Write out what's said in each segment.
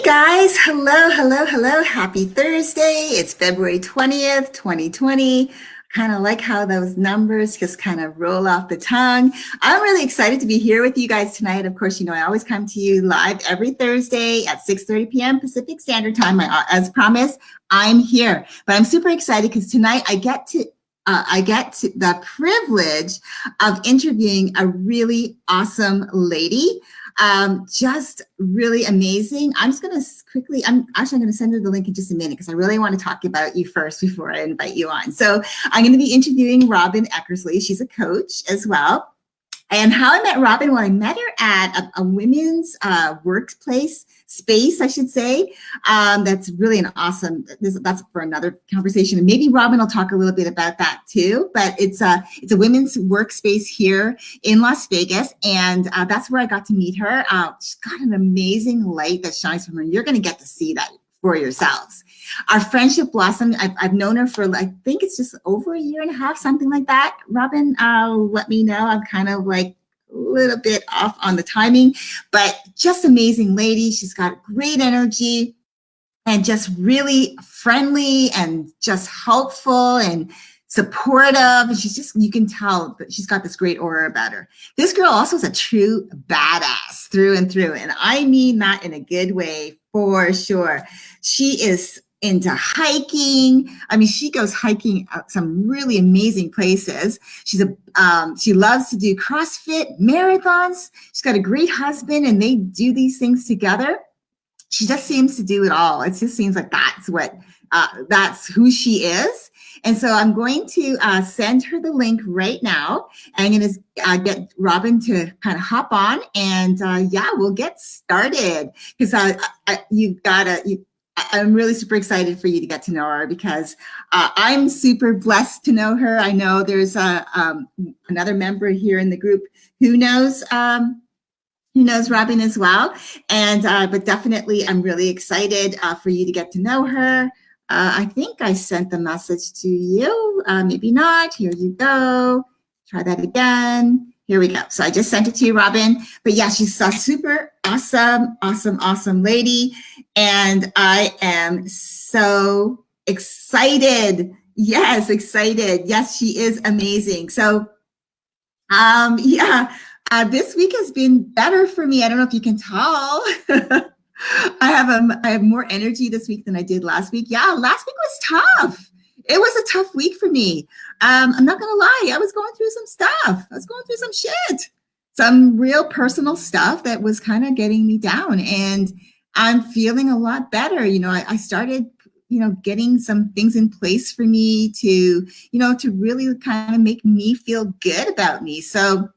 Guys, hello, hello, hello. Happy Thursday. It's February 20th, 2020. Kind of like how those numbers just kind of roll off the tongue. I'm really excited to be here with you guys tonight. Of course, I always come to you live every Thursday at 6:30 p.m. Pacific Standard Time. As promised, I'm here. But I'm super excited because tonight I get the privilege of interviewing a really awesome lady. Just really amazing. I'm just going to quickly, I'm going to send her the link in just a minute because I really want to talk about you first before I invite you on. So I'm going to be interviewing Robyn Eckersley. She's a coach as well. And how I met Robyn, well, I met her at a women's workplace space, I should say. That's really an awesome, that's for another conversation. And maybe Robyn will talk a little bit about that too. But it's a women's workspace here in Las Vegas. And that's where I got to meet her. She's got an amazing light that shines from her. You're going to get to see that for yourselves. Our friendship blossomed. I've known her for, I think it's just over a year and a half, something like that. Robyn, let me know. I'm kind of like a little bit off on the timing, but just amazing lady. She's got great energy and just really friendly and just helpful and supportive. And she's just, you can tell that she's got this great aura about her. This girl also is a true badass through and through. And I mean that in a good way for sure. She is into hiking. I mean, she goes hiking at some really amazing places. She loves to do CrossFit marathons. She's got a great husband and they do these things together. She just seems to do it all. It just seems like that's who she is. And so I'm going to send her the link right now. I'm going to get Robyn to kind of hop on and we'll get started because I'm really super excited for you to get to know her because I'm super blessed to know her. I know there's another member here in the group who knows Robyn as well. And but definitely, I'm really excited for you to get to know her. I think I sent the message to you. Maybe not. Here you go. Try that again. Here we go. So I just sent it to you, Robyn. But yeah, she's a super awesome lady. And I am so excited. Yes, excited. Yes, she is amazing. So this week has been better for me. I don't know if you can tell. I have more energy this week than I did last week. Yeah, last week was tough. It was a tough week for me. I'm not gonna lie. I was going through some stuff. I was going through some shit, some real personal stuff that was kind of getting me down. And I'm feeling a lot better. I started getting some things in place for me to really kind of make me feel good about me. So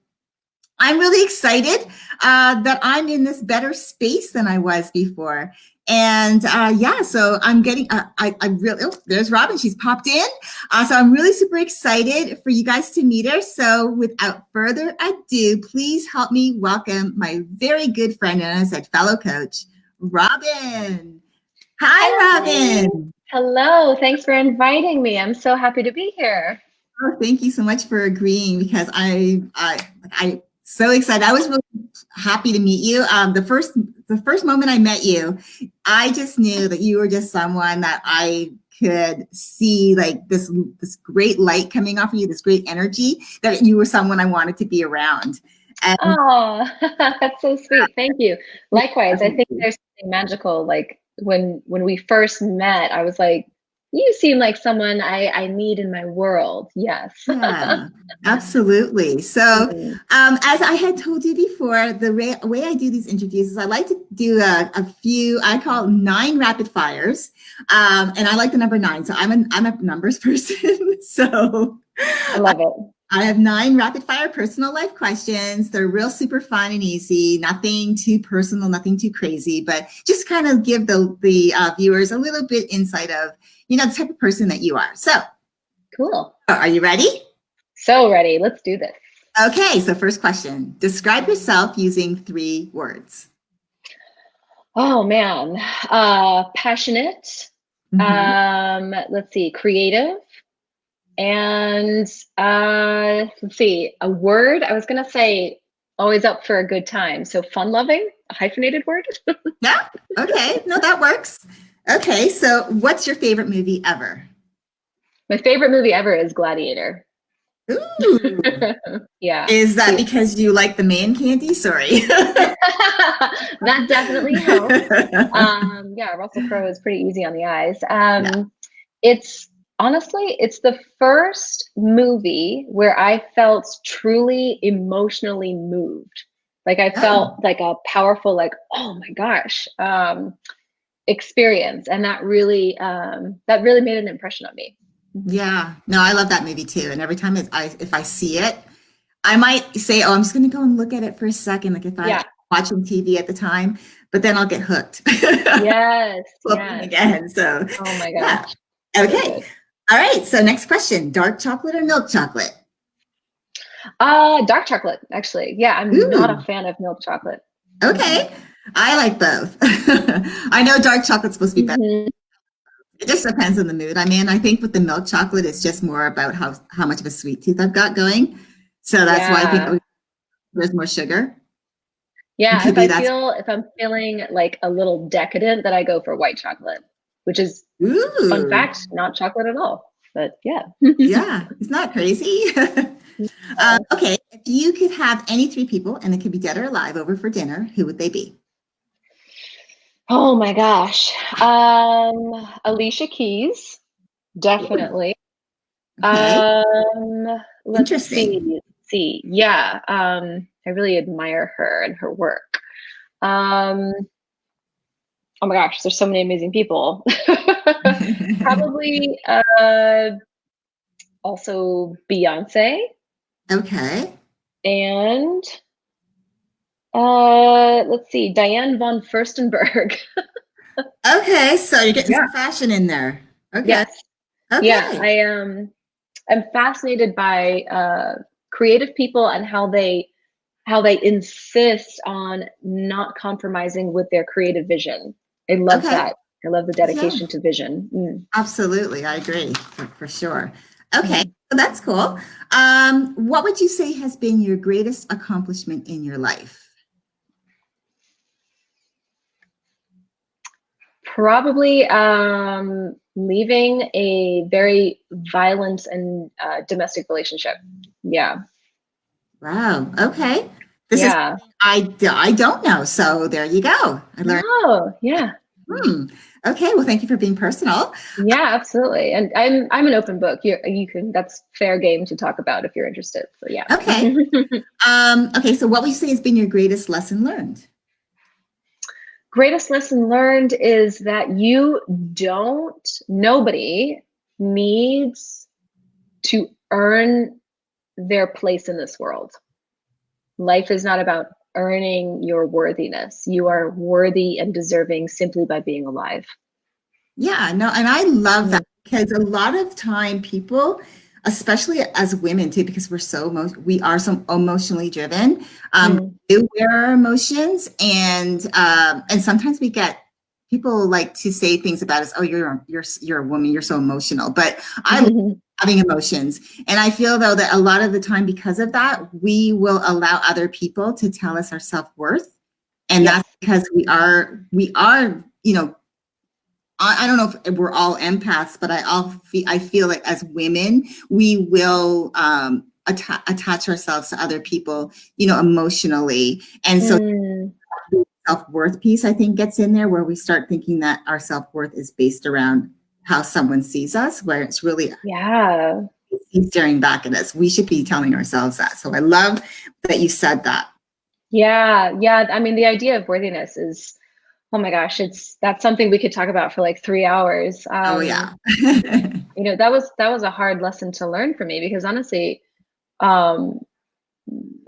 I'm really excited that I'm in this better space than I was before. And so I'm getting, there's Robyn, she's popped in. So I'm really super excited for you guys to meet her. So without further ado, please help me welcome my very good friend and, as I said, fellow coach, Robyn. Hi, Robyn. Hello, thanks for inviting me. I'm so happy to be here. Oh, thank you so much for agreeing because I so excited. I was really happy to meet you. The first moment I met you, I just knew that you were just someone that I could see like this great light coming off of you, this great energy, that you were someone I wanted to be around. And Oh, that's so sweet. Thank you. Likewise, I think there's something magical. Like when we first met, I was like, you seem like someone I need in my world. Yes. yeah, absolutely. So, as I had told you before, the way I do these interviews is I like to do a few, I call 9 rapid fires. And I like the number 9. So I'm a numbers person. So I love it. I have 9 rapid fire personal life questions. They're real super fun and easy, nothing too personal, nothing too crazy, but just kind of give the viewers a little bit insight of, the type of person that you are. So Cool. are you ready? So ready. Let's do this. Okay, so first question. Describe yourself using 3 words. Oh man. Passionate. Let's see, creative. And let's see, a word. I was gonna say always up for a good time. So fun loving, a hyphenated word. Yeah. Okay. No, that works. Okay. So what's your favorite movie ever? My favorite movie ever is Gladiator. Ooh. Yeah. Is that The because you like the man candy? Sorry. that definitely helps. Yeah, Russell Crowe is pretty easy on the eyes. Yeah. It's honestly, it's the first movie where I felt truly emotionally moved. Like I Oh, felt like a powerful, like, oh my gosh, experience. And that really made an impression on me. Mhm. yeah. No, I love that movie too. And every time if I see it, I might say, "Oh, I'm just going to go and look at it for a second," like if I'm Yeah. watching TV at the time, but then I'll get hooked. Yes. Flipping Yes. again. So, Oh my yeah. gosh. So Okay. good. All right. So, next question: dark chocolate or milk chocolate? Dark chocolate, actually. Yeah, I'm not a Ooh. fan of milk chocolate. Hmm. Okay. I like both. I know dark chocolate's supposed to be better. Hmm. It just depends on the mood I'm in. I think with the milk chocolate, it's just more about how much of a sweet tooth I've got going. So that's why I think Yeah. there's more sugar. It Yeah, could be that's if I'm feeling like a little decadent, then I go for white chocolate, which is, fun ooh. fact, not chocolate at all. But yeah. Yeah, it's not crazy. Okay, if you could have any three people, and it could be dead or alive, over for dinner, who would they be? Oh my gosh. Alicia Keys, Ooh, definitely. okay, Let's see. interesting. Let's see. Yeah. I really admire her and her work. Um, oh my gosh, there's so many amazing people. Probably also Beyonce Okay, and let's see, Diane von Furstenberg. okay, so you're getting Yeah. some fashion in there. Okay, Yes. Yeah. okay, I'm fascinated by creative people and how they insist on not compromising with their creative vision. I love okay, that. I love the yeah, dedication to vision. Mm. absolutely, I agree for sure. Okay, Mhm. so that's cool. What would you say has been your greatest accomplishment in your life? Probably leaving a very violent and domestic relationship. Yeah. Wow, okay. This is Yeah. I don't know, so there you go. I learned. Oh, yeah. Hmm. Okay, well, thank you for being personal. Yeah, absolutely. And I'm an open book. You can, that's fair game to talk about if you're interested. So yeah. Okay. Okay, so what would you say has been your greatest lesson learned? Greatest lesson learned is that nobody needs to earn their place in this world. Life is not about earning your worthiness. You are worthy and deserving simply by being alive. Yeah, no, and I love that Mm. because a lot of time people, especially as women too, because we are so emotionally driven, Mm. we do wear our emotions, and sometimes we get people like to say things about us. Oh, you're a woman, you're so emotional, but I love having emotions, and I feel though that a lot of the time because of that, we will allow other people to tell us our self worth, and Yes. that's because we are, I don't know if we're all empaths, but I feel like as women, we will attach ourselves to other people, emotionally. And so Mm. the self-worth piece, I think, gets in there where we start thinking that our self-worth is based around how someone sees us, where it's really Yeah. he's staring back at us. We should be telling ourselves that. So I love that you said that. Yeah. Yeah. I mean, the idea of worthiness is, oh my gosh, that's something we could talk about for like 3 hours. Oh yeah. That was a hard lesson to learn for me because honestly, um,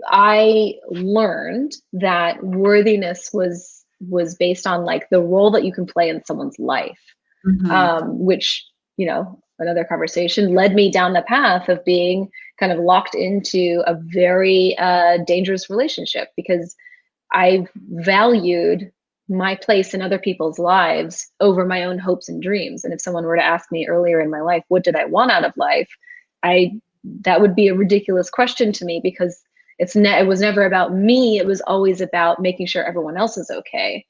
I learned that worthiness was based on like the role that you can play in someone's life, Mhm. which, another conversation led me down the path of being kind of locked into a very dangerous relationship because I valued my place in other people's lives over my own hopes and dreams. And if someone were to ask me earlier in my life, what did I want out of life? I That would be a ridiculous question to me because it was never about me. It was always about making sure everyone else is okay.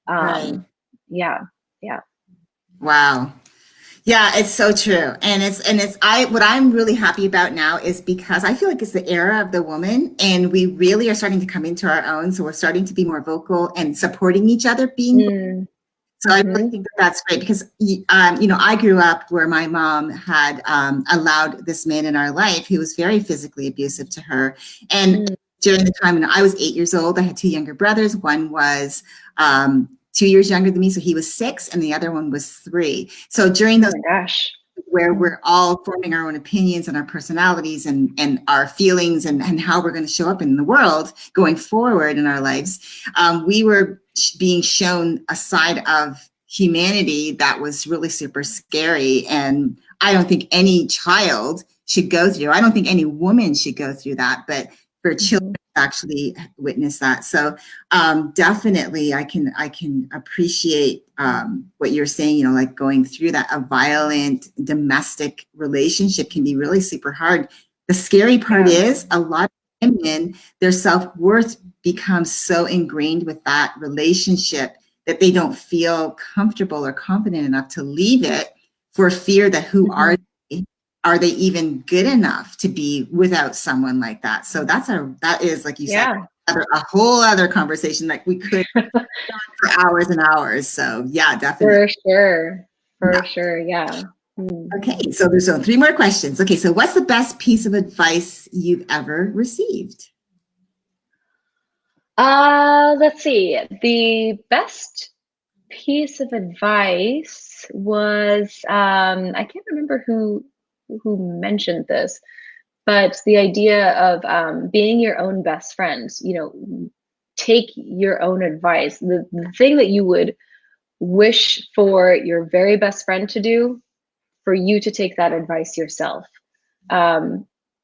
Right. Yeah. Yeah. Wow. Yeah, it's so true. What I'm really happy about now is because I feel like it's the era of the woman and we really are starting to come into our own. So we're starting to be more vocal and supporting each other being. Mm. So I really think that that's great because, I grew up where my mom had allowed this man in our life who was very physically abusive to her. And during the time when I was 8 years old, I had two younger brothers. One was 2 years younger than me, so he was 6, and the other one was 3. So during those Oh my gosh. where we're all forming our own opinions and our personalities and our feelings and how we're going to show up in the world going forward in our lives, we were being shown a side of humanity that was really super scary. And I don't think any child should go through. I don't think any woman should go through that. But for children to actually witness that. So definitely I can appreciate what you're saying, like going through that. A violent domestic relationship can be really super hard. The scary part is a lot of women, their self-worth becomes so ingrained with that relationship that they don't feel comfortable or confident enough to leave it for fear that who are they even good enough to be without someone like that? So that is, like you said, a whole other conversation that we could for hours and hours. So yeah, definitely. For sure. Yeah. Okay. So there's 3 more questions. Okay. So what's the best piece of advice you've ever received? Let's see. The best piece of advice was, I can't remember who mentioned this, but the idea of being your own best friend. Take your own advice. The thing that you would wish for your very best friend to do, for you to take that advice yourself.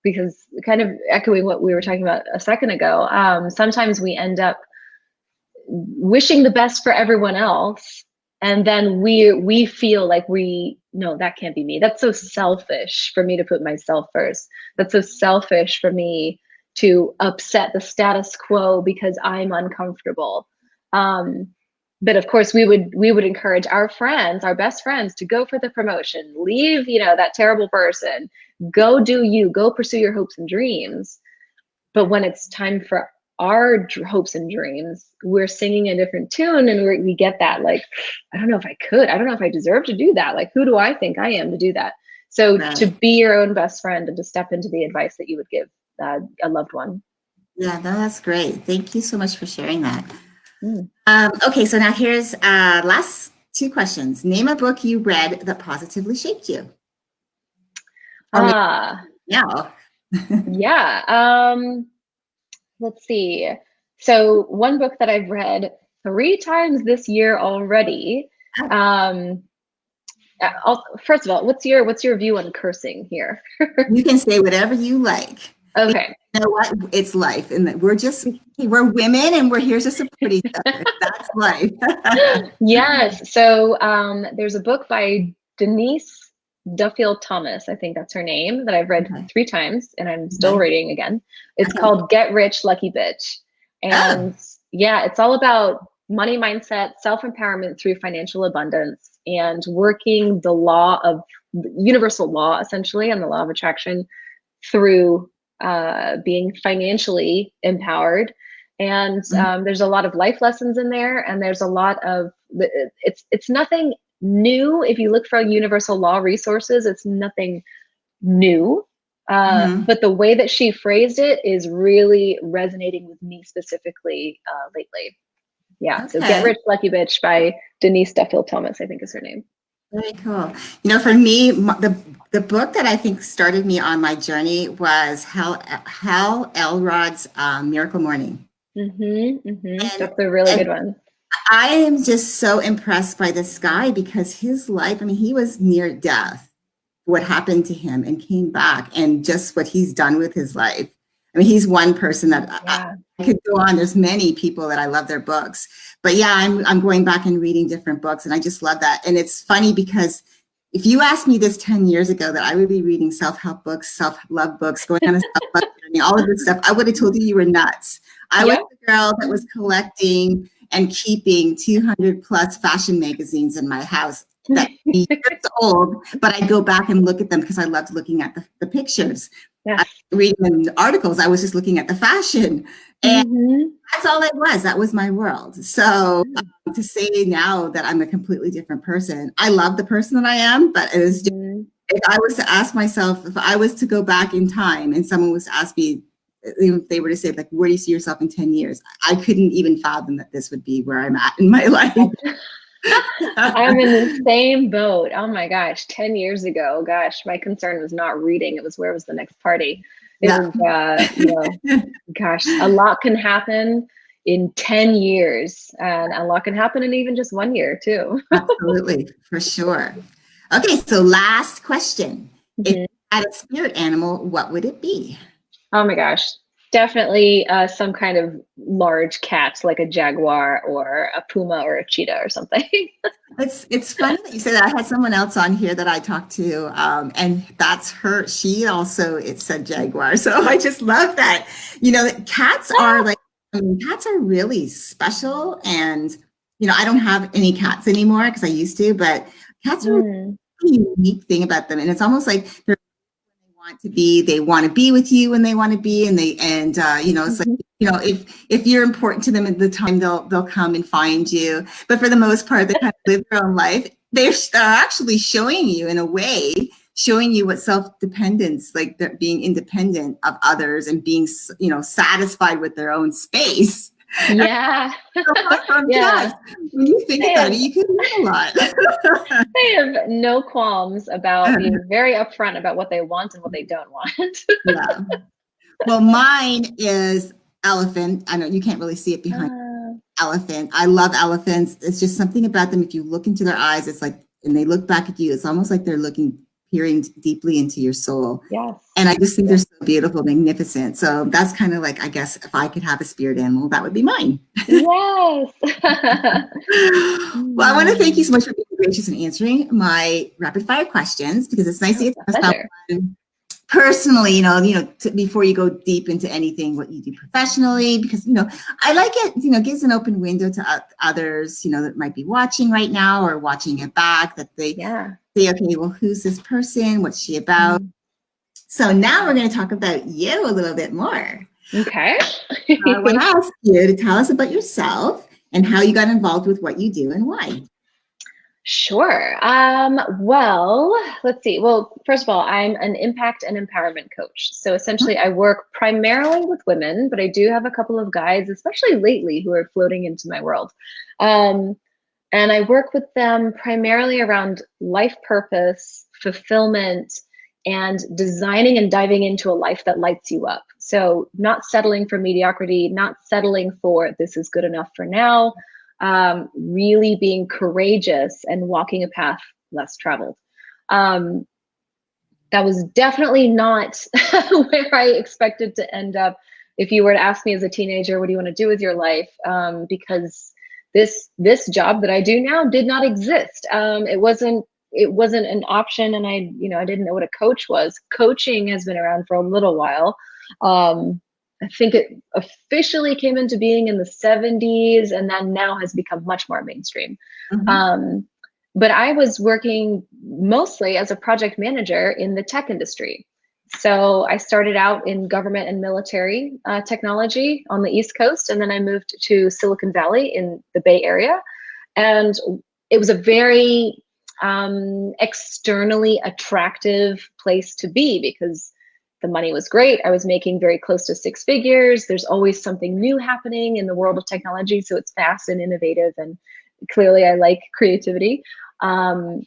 Because kind of echoing what we were talking about a second ago, sometimes we end up wishing the best for everyone else, and then we feel like no, that can't be me. That's so selfish for me to put myself first. That's so selfish for me to upset the status quo because I'm uncomfortable. But of course we would encourage our friends, our best friends, to go for the promotion, leave that terrible person, go do you, go pursue your hopes and dreams. But when it's time for our hopes and dreams, we're singing a different tune, and we get that, like, I don't know if I could, I don't know if I deserve to do that. Like, who do I think I am to do that? So to be your own best friend and to step into the advice that you would give a loved one. Yeah, no, that's great. Thank you so much for sharing that. Okay, so now here's last 2 questions. Name a book you read that positively shaped you. Yeah. Yeah. Let's see. So one book that I've read 3 times this year already. First of all, what's your view on cursing here? You can say whatever you like. Okay. You know what? It's life, and we're women, and we're here to support each other. That's life. Yes. So there's a book by Denise Duffield Thomas, I think that's her name, that I've read 3 times, and I'm still reading again. It's called Get Rich, Lucky Bitch. And yeah, it's all about money mindset, self-empowerment through financial abundance, and working the universal law, essentially, and the law of attraction through being financially empowered. And there's a lot of life lessons in there, and there's a lot of, it's nothing new. If you look for universal law resources, it's nothing new. But the way that she phrased it is really resonating with me specifically lately. Yeah. So Get Rich, Lucky Bitch by Denise Duffield Thomas, I think is her name. Very cool. For me, the book that I think started me on my journey was Hal Elrod's Miracle Morning. That's a really good one. I am just so impressed by this guy because his life, he was near death, what happened to him, and came back, and just what he's done with his life. He's one person that I could go on. There's many people that I love their books, but yeah, I'm going back and reading different books, and I just love that. And it's funny because if you asked me this 10 years ago that I would be reading self-help books, self-love books, going on a self-love journey, all of this stuff, I would have told you were nuts. I was Yep. the girl that was collecting and keeping 200 plus fashion magazines in my house that be years old, but I go back and look at them because I loved looking at the pictures. I Yes. reading the articles, I was just looking at the fashion. And that's all it was. That was my world. So to say now that I'm a completely different person, I love the person that I am, but it was just, if I was to ask myself, if I was to go back in time and someone was to ask me, if they were to say, like, where do you see yourself in 10 years? I couldn't even fathom that this would be where I'm at in my life. I'm in the same boat. Oh my gosh, 10 years ago, gosh, my concern was not reading. It was where was the next party. It Yeah. was, gosh, a lot can happen in 10 years and a lot can happen in even just 1 year too. Absolutely, for sure. Okay, so last question. If you Mhm. had a spirit animal, what would it be? Oh my gosh, definitely some kind of large cat like a jaguar or a puma or a cheetah or something. It's funny that you say that. I had someone else on here that I talked to, and that's her. She also it said jaguar, so I just love that. Cats are like, I mean, cats are really special, and I don't have any cats anymore because I used to, but cats are a Mm. really unique thing about them, and it's almost like they're want to be, they want to be with you when they want to be, and it's like, if you're important to them at the time, they'll come and find you, but for the most part they kind of live their own life. They're actually showing you, in a way, showing you what self-dependence, like they're being independent of others and being satisfied with their own space. Yeah. From Yeah. cats, when you think They about it, have you can do a lot. they have no qualms about being very upfront about what they want and what they don't want. Yeah. Well, mine is elephant. I know you can't really see it behind. Uh, Elephant. I love elephants. It's just something about them. If you look into their eyes, it's like, and they look back at you, it's almost like they're peering deeply into your soul. yes. And I just think they're Yes. so beautiful, magnificent. So that's kind of like, I guess, if I could have a spirit animal, that would be mine. Yes. Well, I want to thank you Mm. so much for being gracious and answering my rapid fire questions, because it's nice to Oh, get it's a to know pleasure. someone personally, before you go deep into anything, what you do professionally, because, I like it, gives an open window to others, that might be watching right now or watching it back, that they Yeah. say, okay, well, who's this person? What's she about? Mm. So now we're going to talk about you a little bit more. Okay. I want to ask you to tell us about yourself and how you got involved with what you do and why. Sure. Well, let's see. Well, first of all, I'm an impact and empowerment coach. So essentially, I work primarily with women, but I do have a couple of guys, especially lately, who are floating into my world. Um, and I work with them primarily around life purpose, fulfillment, and designing and diving into a life that lights you up. So, not settling for mediocrity, not settling for this is good enough for now, really being courageous and walking a path less traveled. Um, that was definitely not where I expected to end up. If you were to ask me as a teenager, what do you want to do with your life? Because this job that I do now did not exist. It wasn't an option, and I didn't know what a coach was. Coaching has been around for a little while. I think it officially came into being in the 70s and then now has become much more mainstream. Mm-hmm. But I was working mostly as a project manager in the tech industry. So I started out in government and military technology on the East Coast, and then I moved to Silicon Valley in the Bay Area. And it was a very externally attractive place to be because the money was great. I was making very close to six figures. There's always something new happening in the world of technology. So it's fast and innovative. And clearly, I like creativity. And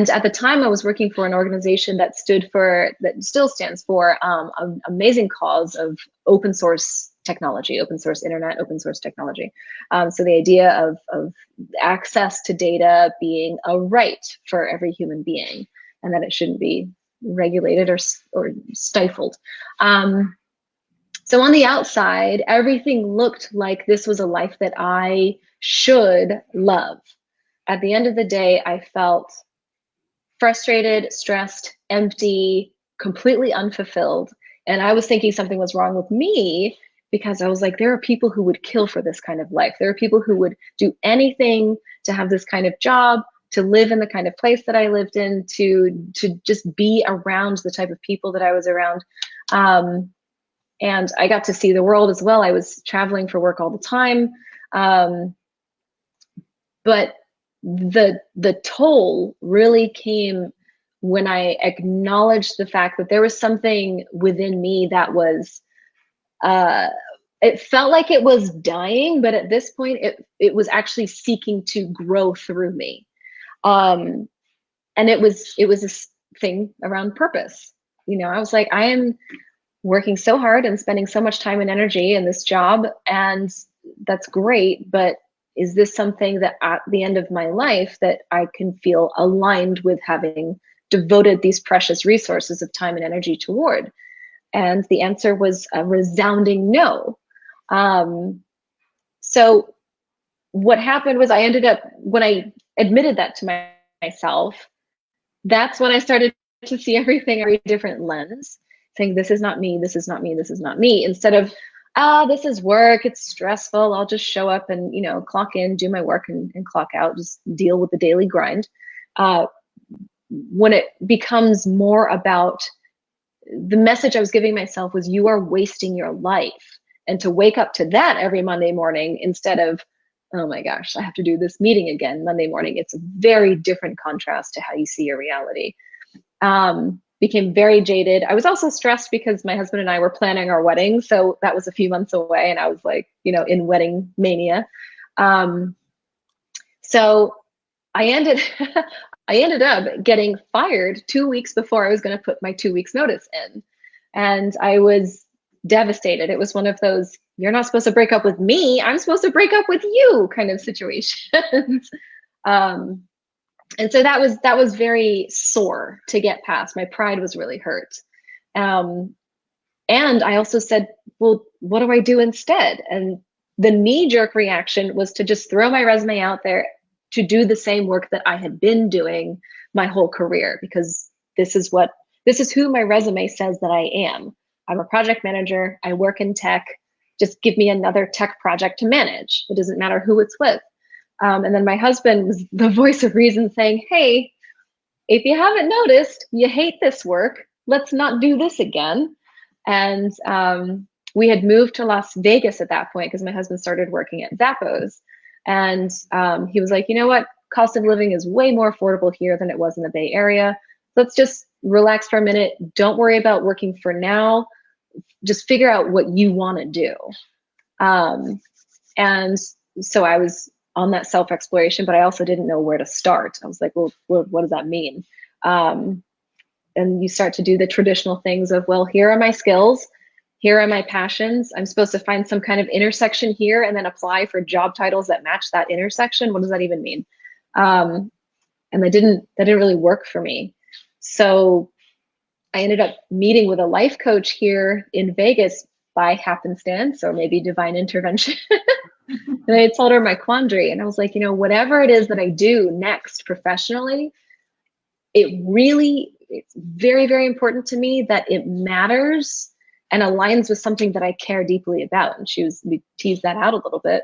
at the time, I was working for an organization that still stands for an amazing cause of open source technology, open source internet, open source technology. So the idea of access to data being a right for every human being, and that it shouldn't be regulated or stifled. So on the outside, everything looked like this was a life that I should love. At the end of the day, I felt frustrated, stressed, empty, completely unfulfilled. And I was thinking something was wrong with me because I was like, there are people who would kill for this kind of life. There are people who would do anything to have this kind of job, to live in the kind of place that I lived in, to just be around the type of people that I was around. And I got to see the world as well. I was traveling for work all the time. But the toll really came when I acknowledged the fact that there was something within me that was, it felt like it was dying, but at this point, it was actually seeking to grow through me. And it was this thing around purpose. You know, I was like, I am working so hard and spending so much time and energy in this job, and that's great, but is this something that at the end of my life that I can feel aligned with having devoted these precious resources of time and energy toward? And the answer was a resounding no. So what happened was I ended up, when I admitted that to myself, that's when I started to see everything through a different lens, saying, this is not me, this is not me, this is not me, instead of, this is work, it's stressful, I'll just show up and, you know, clock in, do my work and clock out, just deal with the daily grind. When it becomes more about, the message I was giving myself was, you are wasting your life. And to wake up to that every Monday morning instead of, oh my gosh, I have to do this meeting again Monday morning. It's a very different contrast to how you see your reality. Became very jaded. I was also stressed because my husband and I were planning our wedding. So that was a few months away and I was like, you know, in wedding mania. So I ended, I ended up getting fired 2 weeks before I was going to put my 2 weeks notice in. And I was devastated. It was one of those, you're not supposed to break up with me, I'm supposed to break up with you kind of situations. And so that was very sore to get past. My pride was really hurt. And I also said, well, what do I do instead? And the knee-jerk reaction was to just throw my resume out there to do the same work that I had been doing my whole career, because this is who my resume says that I am. I'm a project manager, I work in tech, just give me another tech project to manage. It doesn't matter who it's with. And then my husband was the voice of reason saying, hey, if you haven't noticed, you hate this work, let's not do this again. And we had moved to Las Vegas at that point because my husband started working at Zappos. And he was like, you know what, cost of living is way more affordable here than it was in the Bay Area. Let's just relax for a minute. Don't worry about working for now. Just figure out what you want to do. And so I was on that self-exploration, but I also didn't know where to start. I was like, well, what does that mean? And you start to do the traditional things of, well, here are my skills, here are my passions. I'm supposed to find some kind of intersection here and then apply for job titles that match that intersection. What does that even mean? And that didn't really work for me. So I ended up meeting with a life coach here in Vegas by happenstance or maybe divine intervention. And I told her my quandary, and I was like, you know, whatever it is that I do next professionally, it's very, very important to me that it matters and aligns with something that I care deeply about. And we teased that out a little bit.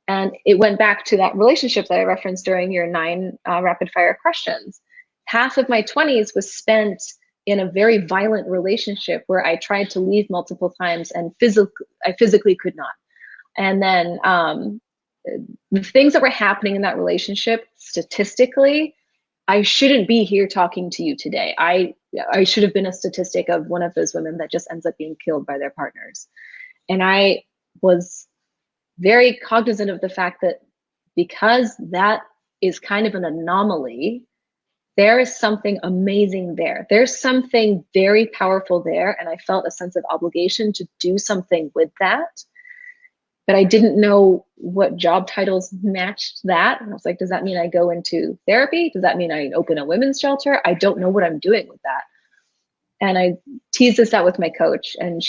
And it went back to that relationship that I referenced during your 9 rapid fire questions. Half of my 20s was spent in a very violent relationship where I tried to leave multiple times and I physically could not. And then the things that were happening in that relationship, statistically, I shouldn't be here talking to you today. I should have been a statistic of one of those women that just ends up being killed by their partners. And I was very cognizant of the fact that because that is kind of an anomaly, there is something amazing there. There's something very powerful there. And I felt a sense of obligation to do something with that. But I didn't know what job titles matched that. And I was like, does that mean I go into therapy? Does that mean I open a women's shelter? I don't know what I'm doing with that. And I teased this out with my coach, and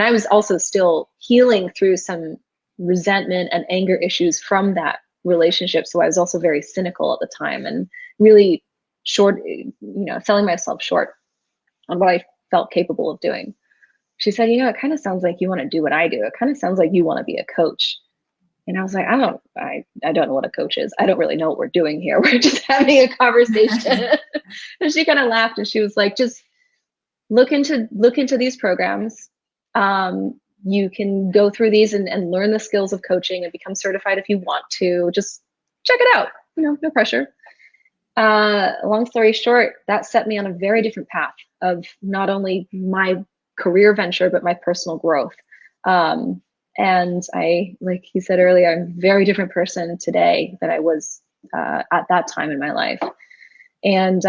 I was also still healing through some resentment and anger issues from that relationship. So I was also very cynical at the time and really short, selling myself short on what I felt capable of doing. She said, it kind of sounds like you want to do what I do. It kind of sounds like you want to be a coach. And I was like, I don't know what a coach is. I don't really know what we're doing here. We're just having a conversation. And she kind of laughed and she was like, just look into these programs. You can go through these and learn the skills of coaching and become certified if you want to. Just check it out. No pressure. Long story short, that set me on a very different path of not only my career venture, but my personal growth. And I, like you said earlier, I'm a very different person today than I was at that time in my life. And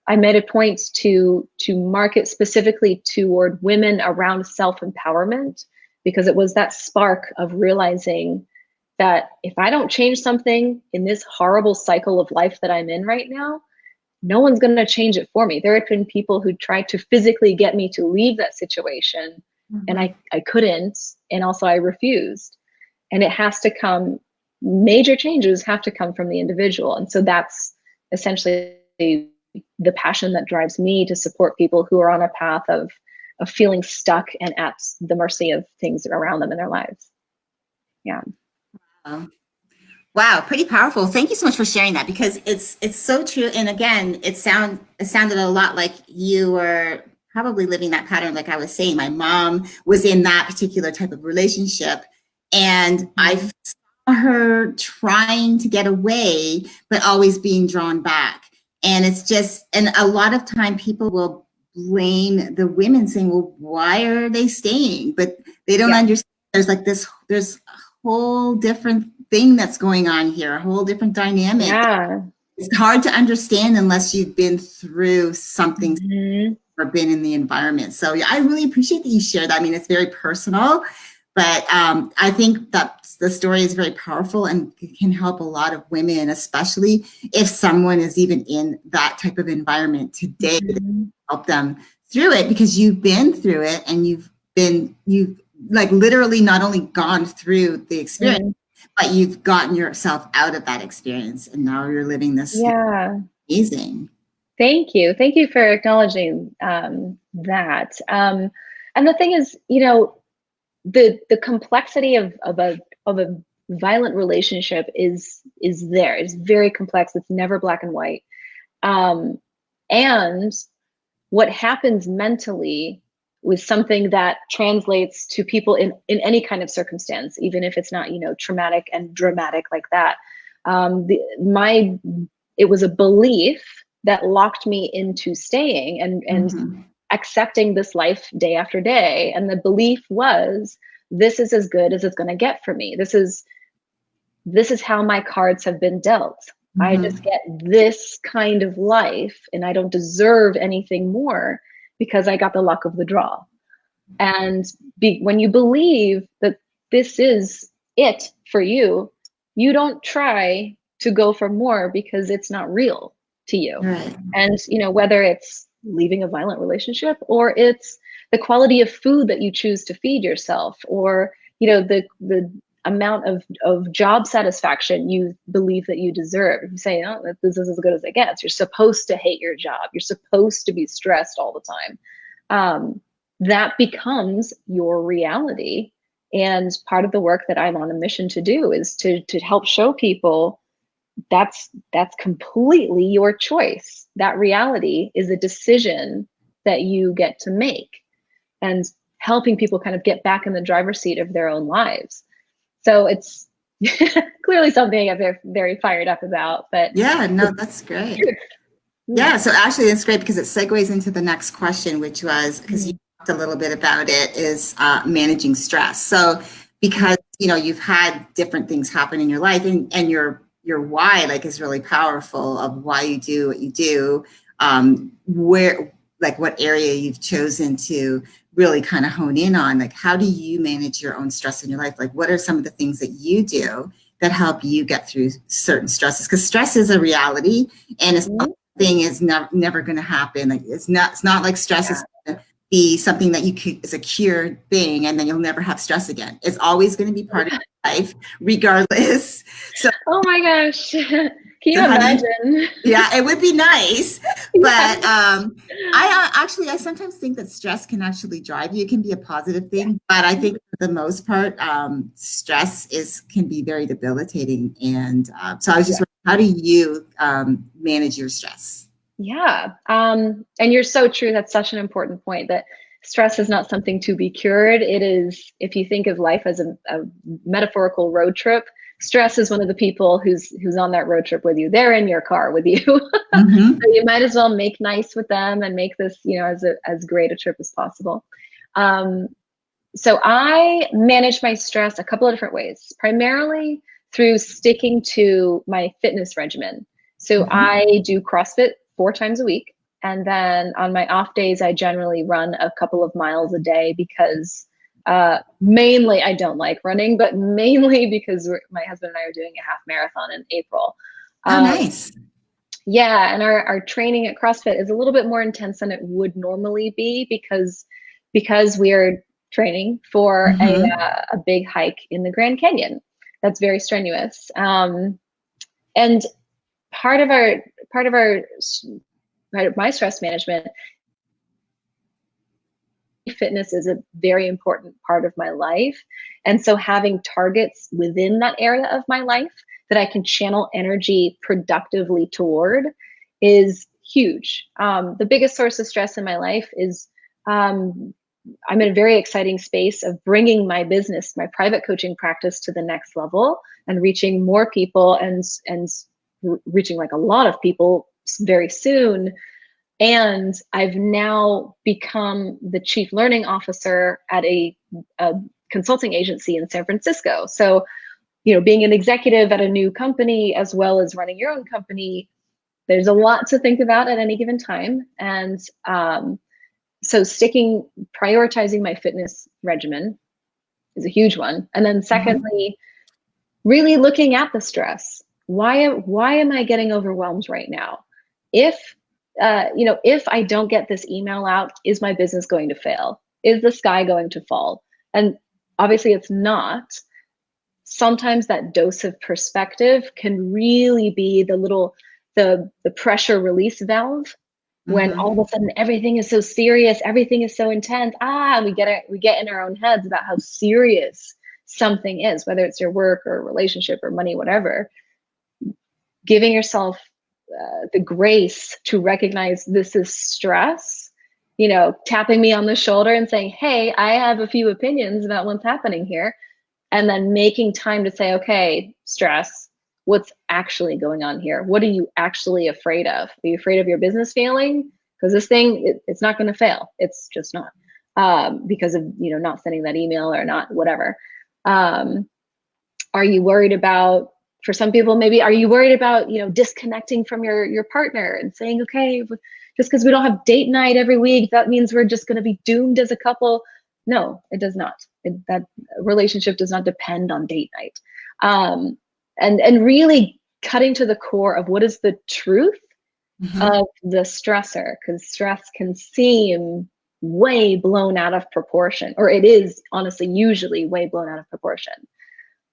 I made a point to market specifically toward women around self-empowerment, because it was that spark of realizing that if I don't change something in this horrible cycle of life that I'm in right now, no one's going to change it for me. There had been people who tried to physically get me to leave that situation, and I couldn't, and also I refused. And it has to come, major changes have to come from the individual. And so that's essentially the passion that drives me to support people who are on a path of feeling stuck and at the mercy of things around them in their lives. Yeah. Wow, pretty powerful. Thank you so much for sharing that, because it's so true. And again, it sounded a lot like you were probably living that pattern. Like I was saying, my mom was in that particular type of relationship, and I saw her trying to get away, but always being drawn back. And it's just, and a lot of time people will blame the women, saying, well, why are they staying? But they don't understand there's a whole different thing that's going on here, a whole different dynamic. Yeah. It's hard to understand unless you've been through something or been in the environment. So yeah, I really appreciate that you share that. I mean, it's very personal, but I think that the story is very powerful and can help a lot of women, especially if someone is even in that type of environment today, help them through it, because you've been through it and you've like literally not only gone through the experience, but you've gotten yourself out of that experience, and now you're living this. Yeah. Amazing. Thank you. Thank you for acknowledging that. And the thing is, the complexity of a violent relationship is there. It's very complex. It's never black and white. And what happens mentally with something that translates to people in any kind of circumstance, even if it's not, traumatic and dramatic like that. It was a belief that locked me into staying and accepting this life day after day. And the belief was, this is as good as it's going to get for me. This is how my cards have been dealt. I just get this kind of life, and I don't deserve anything more because I got the luck of the draw. And when you believe that this is it for you, you don't try to go for more because it's not real to you. Right. And, whether it's leaving a violent relationship, or it's the quality of food that you choose to feed yourself, or, the amount of job satisfaction you believe that you deserve. You say, oh, this is as good as it gets. You're supposed to hate your job. You're supposed to be stressed all the time. That becomes your reality. And part of the work that I'm on a mission to do is to help show people that's completely your choice. That reality is a decision that you get to make, and helping people kind of get back in the driver's seat of their own lives. So it's clearly something I'm very, very fired up about. But yeah, no, that's great. Yeah, so actually it's great because it segues into the next question, which was, because you talked a little bit about it, is managing stress. So because, you've had different things happen in your life, and your why is really powerful, of why you do what you do, what area you've chosen to really kind of hone in on. How do you manage your own stress in your life? What are some of the things that you do that help you get through certain stresses? Because stress is a reality, and it's thing is never going to happen. It's not like stress is going to be something that is a cured thing, and then you'll never have stress again. It's always going to be part of your life, regardless. So, oh my gosh. Can So you how do you, imagine? yeah, it would be nice, Yeah. but I sometimes think that stress can actually drive you. It can be a positive thing, but I think for the most part, stress can be very debilitating. And so I was just Yeah. wondering, how do you manage your stress? Yeah. And you're so true. That's such an important point that stress is not something to be cured. It is, if you think of life as a metaphorical road trip, stress is one of the people who's on that road trip with you. They're in your car with you. Mm-hmm. So you might as well make nice with them and make this, as great a trip as possible. Um, so I manage my stress a couple of different ways, primarily through sticking to my fitness regimen. So Mm-hmm. I do CrossFit 4 times a week. And then on my off days, I generally run a couple of miles a day because mainly I don't like running, but mainly because my husband and I are doing a half marathon in April. Oh, Um, nice. yeah, and our training at CrossFit is a little bit more intense than it would normally be because we are training for Mm-hmm. a big hike in the Grand Canyon. That's very strenuous. And part of our part of our part of my stress management, fitness is a very important part of my life. And so having targets within that area of my life that I can channel energy productively toward is huge. The biggest source of stress in my life is um, I'm in a very exciting space of bringing my business, my private coaching practice to the next level and reaching more people and reaching like a lot of people very soon. And I've now become the chief learning officer at a consulting agency in San Francisco. So, being an executive at a new company as well as running your own company, there's a lot to think about at any given time. And so prioritizing my fitness regimen is a huge one. And then Mm-hmm. secondly, really looking at the stress. Why am I getting overwhelmed right now? If if I don't get this email out, is my business going to fail? Is the sky going to fall? And obviously it's not. Sometimes that dose of perspective can really be the pressure release valve when Mm-hmm. all of a sudden everything is so serious, everything is so intense. We get in our own heads about how serious something is, whether it's your work or relationship or money, whatever. Giving yourself the grace to recognize this is stress, tapping me on the shoulder and saying, hey, I have a few opinions about what's happening here. And then making time to say, okay, stress, what's actually going on here? What are you actually afraid of? Are you afraid of your business failing? Because this thing, it's not going to fail. It's just not because of, not sending that email or not whatever. Um, are you worried about, for some people, maybe, are you worried about, disconnecting from your partner and saying, okay, just because we don't have date night every week, that means we're just going to be doomed as a couple? No, it does not. That relationship does not depend on date night. And really cutting to the core of what is the truth Mm-hmm. of the stressor, because stress can seem way blown out of proportion, or it is honestly usually way blown out of proportion.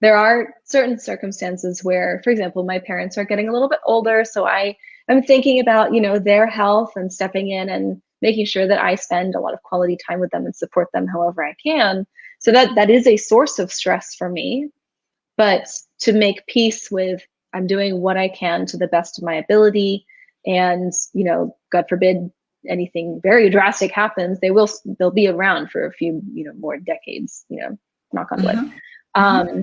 There are certain circumstances where, for example, my parents are getting a little bit older, so I'm thinking about, their health and stepping in and making sure that I spend a lot of quality time with them and support them however I can. So that is a source of stress for me. But to make peace with, I'm doing what I can to the best of my ability, and God forbid anything very drastic happens, they'll be around for a few more decades, knock on wood. Mm-hmm. Mm-hmm. Um,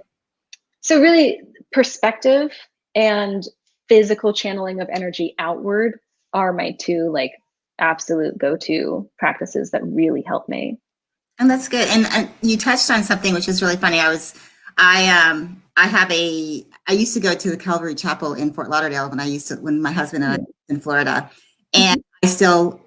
so really, perspective and physical channeling of energy outward are my two like absolute go-to practices that really help me. And that's good. And you touched on something which is really funny. I used to go to the Calvary Chapel in Fort Lauderdale when my husband and I Mhm. were in Florida, and I still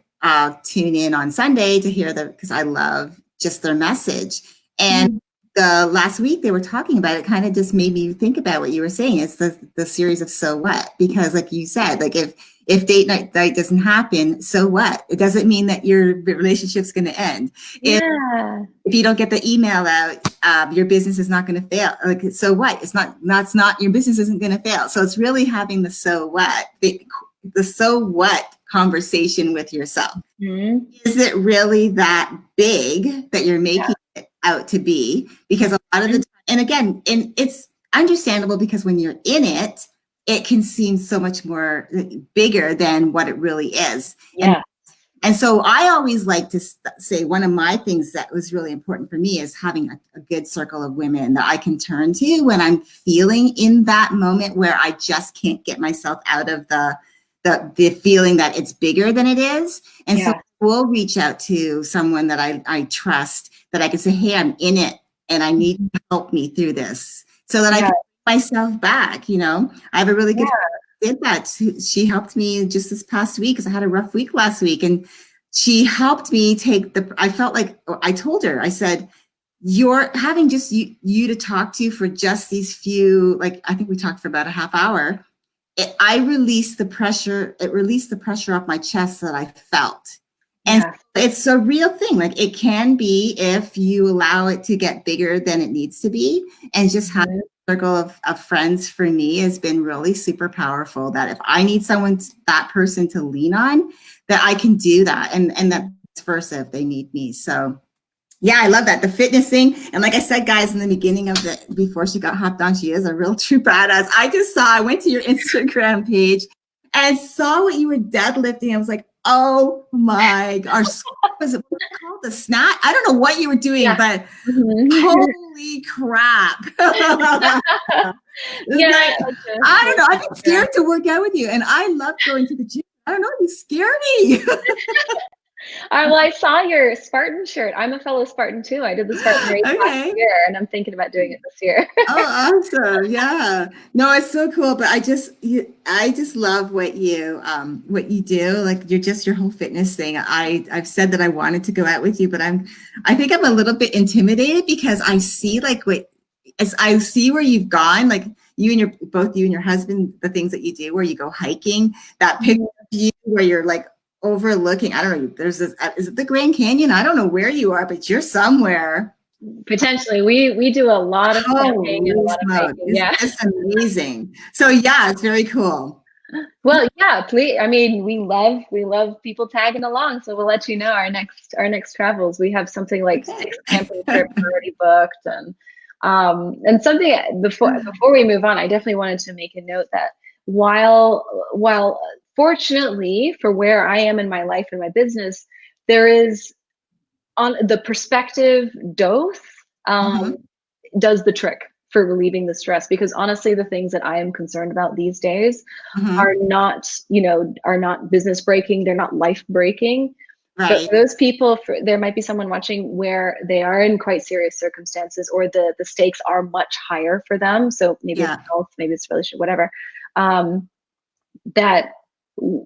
tune in on Sunday to hear because I love just their message. And Mhm. the last week they were talking about it, kind of just made me think about what you were saying. It's the series of so what, because like you said, like if date night doesn't happen, so what? It doesn't mean that your relationship's going to end. Yeah. If you don't get the email out, your business is not going to fail. Like, so what? That's not, your business isn't going to fail. So it's really having the so what, the so what conversation with yourself. Mm-hmm. Is it really that big that you're making it out to be? Because a lot of the time, and again, and it's understandable because when you're in it, it can seem so much more bigger than what it really is. Yeah. And so I always like to say one of my things that was really important for me is having a good circle of women that I can turn to when I'm feeling in that moment where I just can't get myself out of the feeling that it's bigger than it is. And so we'll reach out to someone that I trust, that I can say, hey, I'm in it and I need to help me through this so that I can get myself back. You know, I have a really good did that. She helped me just this past week because I had a rough week last week, and she helped me take I felt like I told her, I said, you're having just you to talk to for just these few, like, I think we talked for about a half hour. I released the pressure. It released the pressure off my chest that I felt. And it's a real thing. Like, it can be if you allow it to get bigger than it needs to be, and just have circle of friends for me has been really super powerful, that if I need someone, that person to lean on, that I can do that, and that vice versa if they need me. So yeah, I love that, the fitness thing. And like I said, guys, in the beginning of before she got hopped on, she is a real true badass. I went to your Instagram page and saw what you were deadlifting. I was like, oh my gosh, was it called, the snatch? I don't know what you were doing, but holy crap. I don't know. I've been scared to work out with you, and I love going to the gym. I don't know, you scare me. Well, I saw your Spartan shirt. I'm a fellow Spartan too. I did the Spartan race last year, and I'm thinking about doing it this year. Oh, awesome! Yeah, no, it's so cool. But I just love what you do. Like, you're just your whole fitness thing. I've said that I wanted to go out with you, but I think I'm a little bit intimidated because I see as I see where you've gone, like both you and your husband, the things that you do, where you go hiking, that picture of you where you're like overlooking, I don't know, there's this, is it the Grand Canyon? I don't know where you are, but you're somewhere. Potentially. We do a lot of camping and a lot of hiking. It's amazing. So yeah, it's very cool. Well, yeah, please. I mean, we love people tagging along, so we'll let you know our next travels. We have something like 6 camping trips already booked, and something before we move on, I definitely wanted to make a note that while fortunately for where I am in my life and my business, there is, on the perspective dose does the trick for relieving the stress, because honestly, the things that I am concerned about these days are not business breaking, they're not life breaking. But for those people, there might be someone watching where they are in quite serious circumstances, or the stakes are much higher for them. So maybe it's health, maybe it's relationship, whatever. That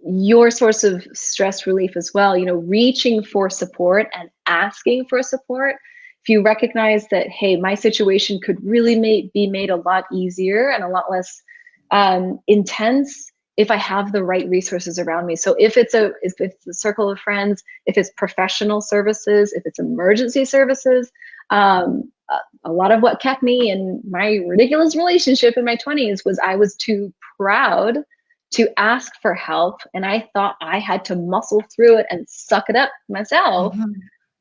your source of stress relief as well, reaching for support and asking for support. If you recognize that, hey, my situation could really be made a lot easier and a lot less intense if I have the right resources around me. So if it's a circle of friends, if it's professional services, if it's emergency services, a lot of what kept me in my ridiculous relationship in my 20s was I was too proud to ask for help, and I thought I had to muscle through it and suck it up myself.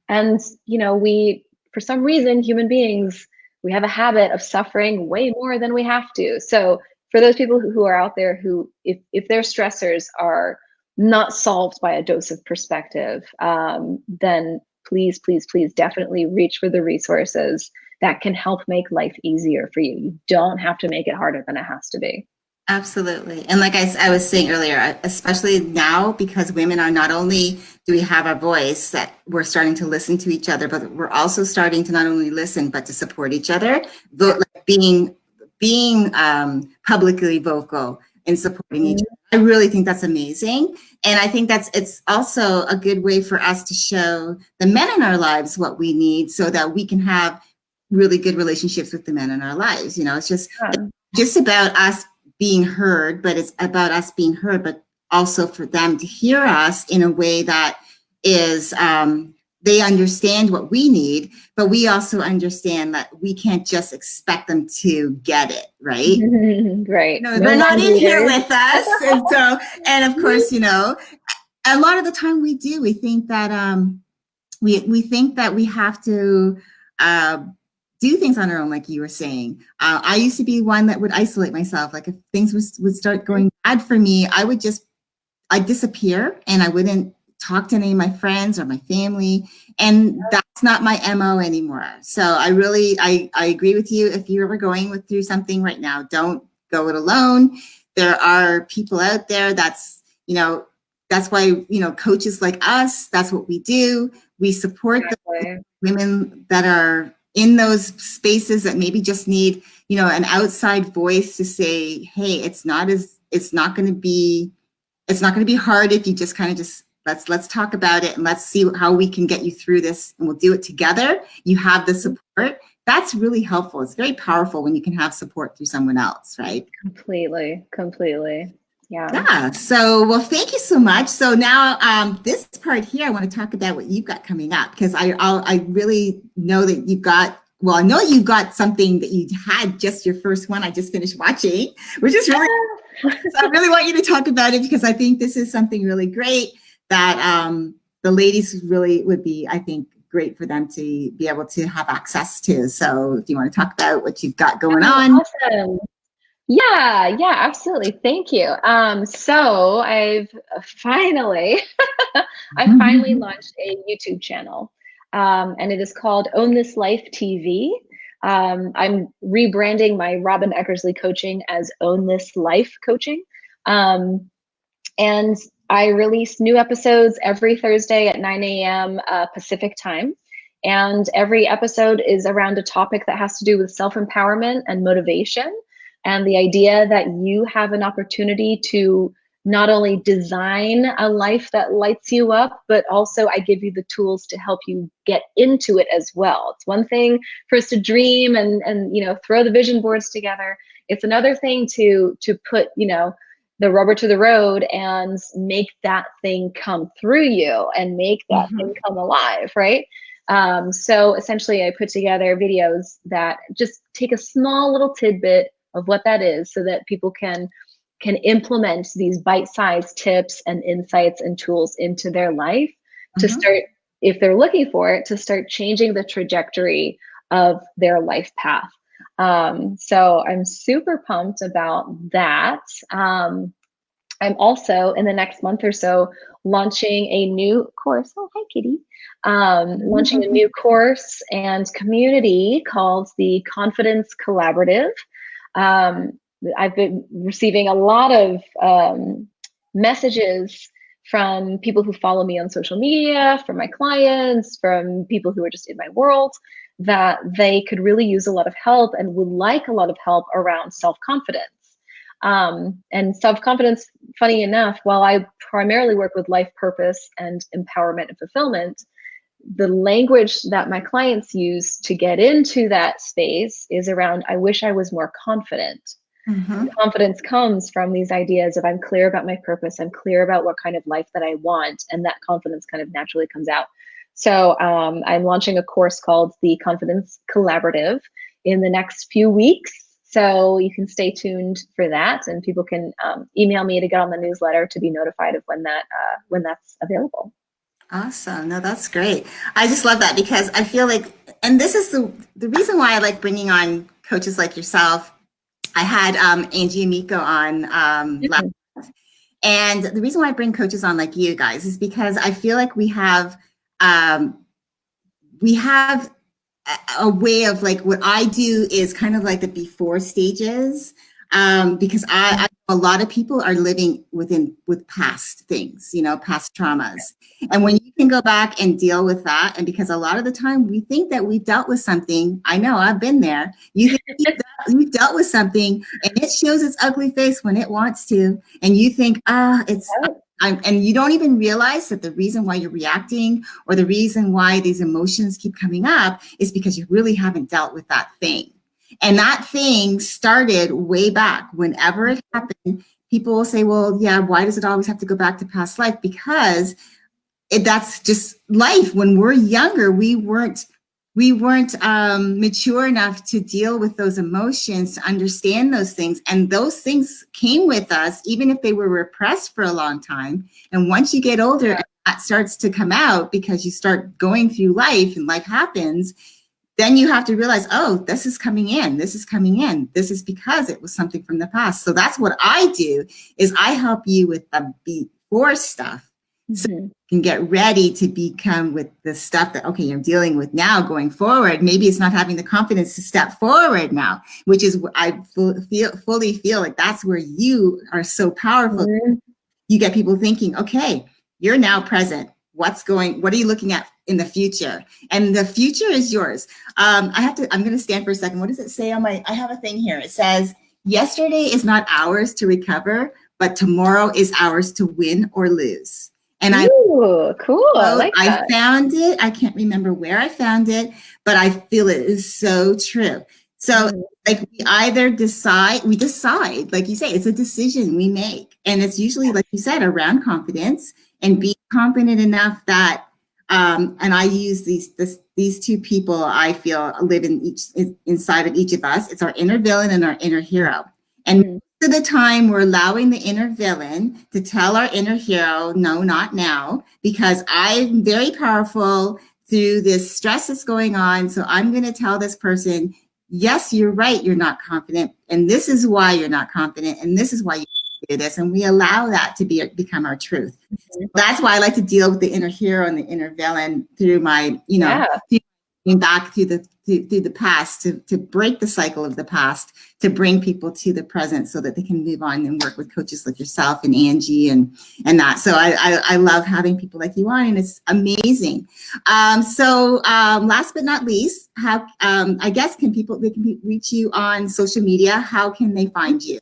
And we, for some reason, human beings, we have a habit of suffering way more than we have to. So for those people who are out there who, if their stressors are not solved by a dose of perspective, then please definitely reach for the resources that can help make life easier for you. You don't have to make it harder than it has to be. Absolutely. And like I was saying earlier, especially now, because women are, not only do we have our voice, that we're starting to listen to each other, but we're also starting to not only listen, but to support each other, being publicly vocal and supporting each other. I really think that's amazing. And I think it's also a good way for us to show the men in our lives what we need, so that we can have really good relationships with the men in our lives. You know, it's Yeah. just about us being heard, but it's about us being heard, but also for them to hear us in a way that is, they understand what we need, but we also understand that we can't just expect them to get it, right? Right. No, No they're not mind in here readers. with us. And so, and of course, you know, a lot of the time we do, we think that, we think that we have to, uh, do things on our own, like you were saying. I used to be one that would isolate myself. Like if things would start going bad for me, I'd disappear and I wouldn't talk to any of my friends or my family. And that's not my MO anymore. So I agree with you. If you're ever going through something right now, don't go it alone. There are people out there that's why, coaches like us, that's what we do. We support the Exactly. women that are in those spaces that maybe just need, an outside voice to say, hey, it's not going to be hard if you just kind of let's talk about it and let's see how we can get you through this and we'll do it together. You have the support. That's really helpful. It's very powerful when you can have support through someone else, right? Completely. Yeah. Yeah. So, well, thank you so much. So now, this part here, I want to talk about what you've got coming up because I really know that you've got. Well, I know you've got something that you had just your first one. I just finished watching, which is really. So I really want you to talk about it because I think this is something really great that the ladies really would be, I think, great for them to be able to have access to. So if you want to talk about what you've got going on. Awesome. Yeah, absolutely. Thank you. So I've finally, I finally launched a YouTube channel, and it is called Own This Life TV. I'm rebranding my Robyn Eckersley coaching as Own This Life Coaching. And I release new episodes every Thursday at 9 a.m. Pacific time. And every episode is around a topic that has to do with self-empowerment and motivation. And the idea that you have an opportunity to not only design a life that lights you up, but also I give you the tools to help you get into it as well. It's one thing for us to dream and throw the vision boards together. It's another thing to put, the rubber to the road and make that thing come through you and make that thing come alive, right? So essentially I put together videos that just take a small little tidbit of what that is so that people can implement these bite-sized tips and insights and tools into their life to start, if they're looking for it, to start changing the trajectory of their life path. So I'm super pumped about that. I'm also in the next month or so launching a new course. Oh, hi, Kitty. Launching a new course and community called the Confidence Collaborative. I've been receiving a lot of messages from people who follow me on social media, from my clients, from people who are just in my world, that they could really use a lot of help and would like a lot of help around self-confidence. And self-confidence, funny enough, while I primarily work with life purpose and empowerment and fulfillment, the language that my clients use to get into that space is around, I wish I was more confident. Confidence comes from these ideas of I'm clear about my purpose, I'm clear about what kind of life that I want, and that confidence kind of naturally comes out. So I'm launching a course called the Confidence Collaborative in the next few weeks. So you can stay tuned for that, and people can email me to get on the newsletter to be notified of when that's available. Awesome. No, that's great. I just love that because I feel like, and this is the reason why I like bringing on coaches like yourself. I had Angie Amico on last, and the reason why I bring coaches on like you guys is because I feel like we have a way of like what I do is kind of like the before stages, because a lot of people are living with past things, past traumas. And when you can go back and deal with that, and because a lot of the time we think that we've dealt with something, I know I've been there. You think you've dealt with something and it shows its ugly face when it wants to, and you think, and you don't even realize that the reason why you're reacting or the reason why these emotions keep coming up is because you really haven't dealt with that thing. And that thing started way back. Whenever it happened, people will say, well, yeah, why does it always have to go back to past life? Because that's just life. When we're younger, we weren't mature enough to deal with those emotions, to understand those things. And those things came with us, even if they were repressed for a long time. And once you get older, that starts to come out because you start going through life and life happens. Then you have to realize, oh, this is coming in. This is coming in. This is because it was something from the past. So that's what I do, is I help you with the before stuff. So you can get ready to become with the stuff that, okay, you're dealing with now going forward. Maybe it's not having the confidence to step forward now, which is what I fully feel like that's where you are so powerful. You get people thinking, okay, you're now present. What are you looking at in the future? And the future is yours. I'm going to stand for a second. What does it say on I have a thing here. It says, yesterday is not ours to recover, but tomorrow is ours to win or lose. And cool. I like that. I found it. I can't remember where I found it, but I feel it is so true. So like we decide, like you say, it's a decision we make. And it's usually, like you said, around confidence and being confident enough that, and I use these two people I feel live inside of each of us. It's our inner villain and our inner hero. And most of the time we're allowing the inner villain to tell our inner hero, no, not now, because I'm very powerful through this stress that's going on. So I'm going to tell this person, yes, you're right, you're not confident. And this is why you're not confident. And this is why you do this. And we allow that to become our truth. That's why I like to deal with the inner hero and the inner villain through my, back through the past to break the cycle of the past, to bring people to the present so that they can move on and work with coaches like yourself and Angie and that. So I love having people like you on, and it's amazing. So last but not least, how I guess they can reach you on social media? How can they find you?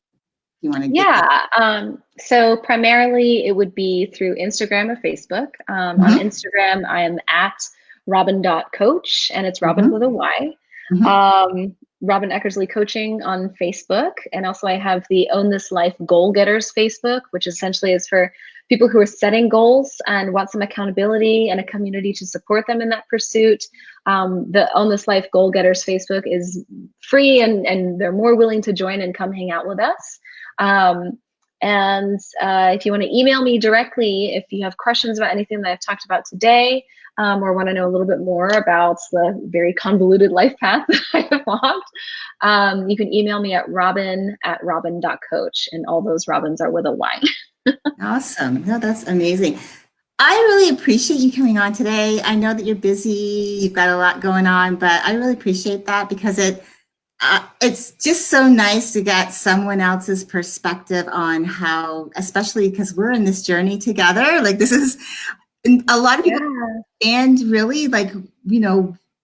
You want to so primarily it would be through Instagram or Facebook. On Instagram, I am at robyn.coach, and it's Robyn with a Y. Robyn Eckersley Coaching on Facebook. And also I have the Own This Life Goal Getters Facebook, which essentially is for people who are setting goals and want some accountability and a community to support them in that pursuit. The Own This Life Goal Getters Facebook is free, and they're more willing to join and come hang out with us. If you want to email me directly, if you have questions about anything that I've talked about today, or want to know a little bit more about the very convoluted life path that I have walked, you can email me at robyn@robyn.coach, and all those Robins are with a Y. Awesome. No, that's amazing. I really appreciate you coming on today. I know that you're busy, you've got a lot going on, but I really appreciate that because it's just so nice to get someone else's perspective on how, especially because we're in this journey together. Like this is a lot of people and really like,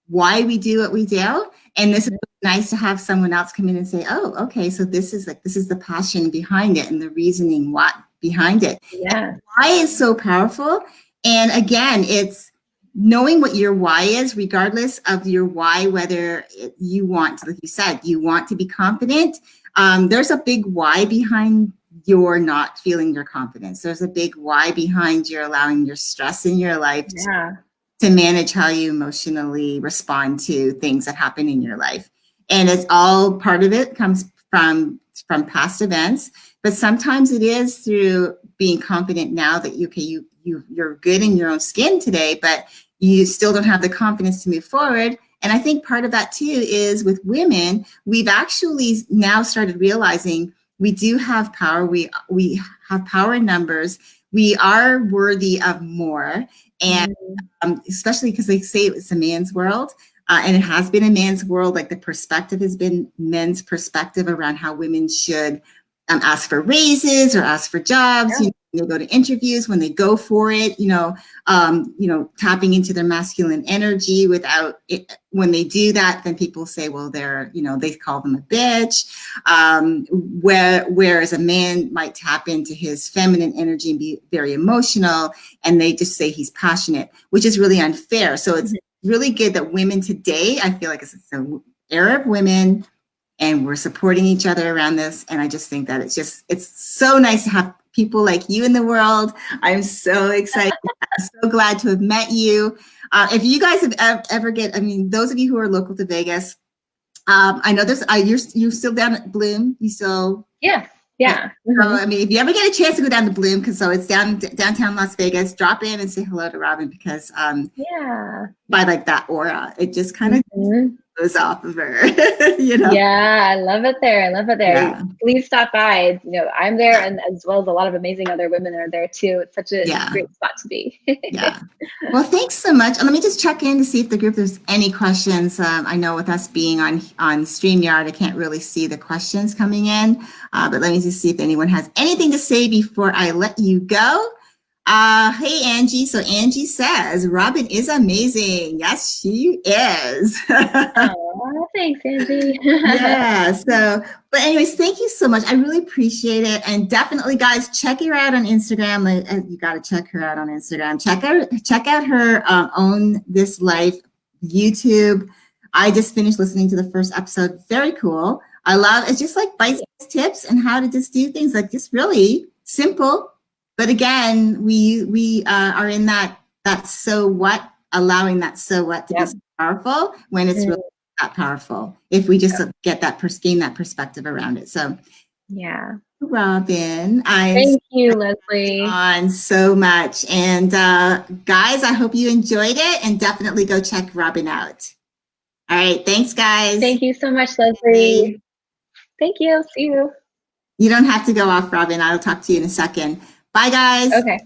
why we do what we do. And this is nice to have someone else come in and say, oh, okay, so this is the passion behind it and the reasoning behind it. Yeah. Why is so powerful. And again, it's knowing what your why is, regardless of your why, whether you want, like you said, you want to be confident. There's a big why behind your not feeling your confidence. There's a big why behind your allowing your stress in your life to manage how you emotionally respond to things that happen in your life. And it's all part of it comes from past events, but sometimes it is through being confident now that you're good in your own skin today, but you still don't have the confidence to move forward. And I think part of that too is with women, we've actually now started realizing we do have power. We have power in numbers. We are worthy of more. And especially because they say it's a man's world. And it has been a man's world. Like the perspective has been men's perspective around how women should ask for raises or ask for jobs. they go to interviews, when they go for it, tapping into their masculine energy without it. When they do that, then people say, well, they call them a bitch. Whereas a man might tap into his feminine energy and be very emotional, and they just say he's passionate, which is really unfair. So it's really good that women today, I feel like it's an era of women, and we're supporting each other around this. And I just think that it's so nice to have people like you in the world. I'm so excited. I'm so glad to have met you. If you guys have ever those of you who are local to Vegas, I know you're still down at Bloom. You still? Yes. Yeah. So, if you ever get a chance to go down to Bloom, it's downtown Las Vegas, drop in and say hello to Robyn, because by like that aura, it just kind of goes off of her. Yeah, I love it there. Yeah. Please stop by. I'm there, and as well as a lot of amazing other women are there too. It's such a great spot to be. Yeah. Well, thanks so much. Let me just check in to see if there's any questions. I know with us being on StreamYard, I can't really see the questions coming in, but let me just see if anyone has anything to say before I let you go. Hey, Angie. So Angie says, Robyn is amazing. Yes, she is. Oh, thanks, Angie. Yeah. But anyways, thank you so much. I really appreciate it. And definitely, guys, check her out on Instagram. You got to check her out on Instagram. Check out her Own This Life YouTube. I just finished listening to the first episode. Very cool. It's just like bite-sized tips and how to just do things like just really simple. But again, we are in that so what, allowing that so what to be so powerful when it's really not powerful. If we just gain that perspective around it. So Robyn, thank you, Leslie. On so much. And guys, I hope you enjoyed it, and definitely go check Robyn out. All right. Thanks, guys. Thank you so much, Leslie. Thank you. See you. You don't have to go off, Robyn. I'll talk to you in a second. Bye, guys. Okay.